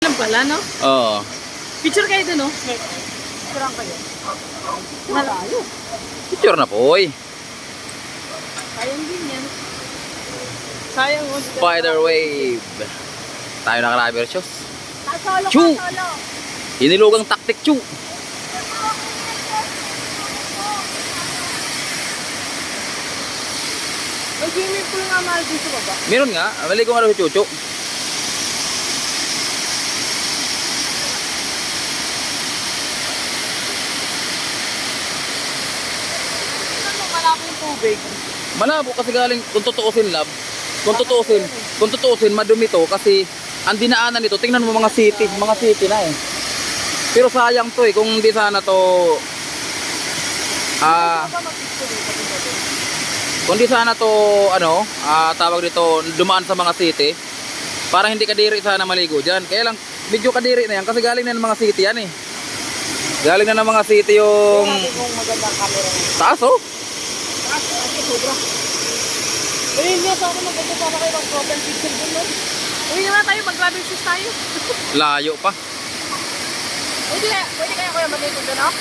Alam pala, no? Oo. Picture kayo dun, no? Picturean kayo. Malayo. Picture na po, oy. Sayang din yan. Sayang, oh. Spider wave. Tayo na ka-rubber shoes. Solo Chu! ka, solo. Inilugang taktik, chu. May swimming pool nga mahal dito ba ba? Meron nga. Maligo nga daw si Chuchu. Ano malaki yung tubig? Malabo kasi galing, kung tutuusin, lab. Kung tutuusin, madumi to kasi ang dinaanan nito, tingnan mo mga city na eh. Pero sayang to eh, kung hindi sana to kung di sana to tawag dito dumaan sa mga city, parang hindi kadiri sana maligo diyan. Kaya lang medyo kadiri na yan kasi galing na ng mga city yan eh. Galing na ng mga city yung Kung magandang camera na. taas oh. Sobra. Eh, hindi sa akin maganda para kayo mag-profile picture dun, no? Uwi na nga tayo, mag-rubber shoes tayo. Layo pa. Pwede kaya kuya mag-ikot dun, no?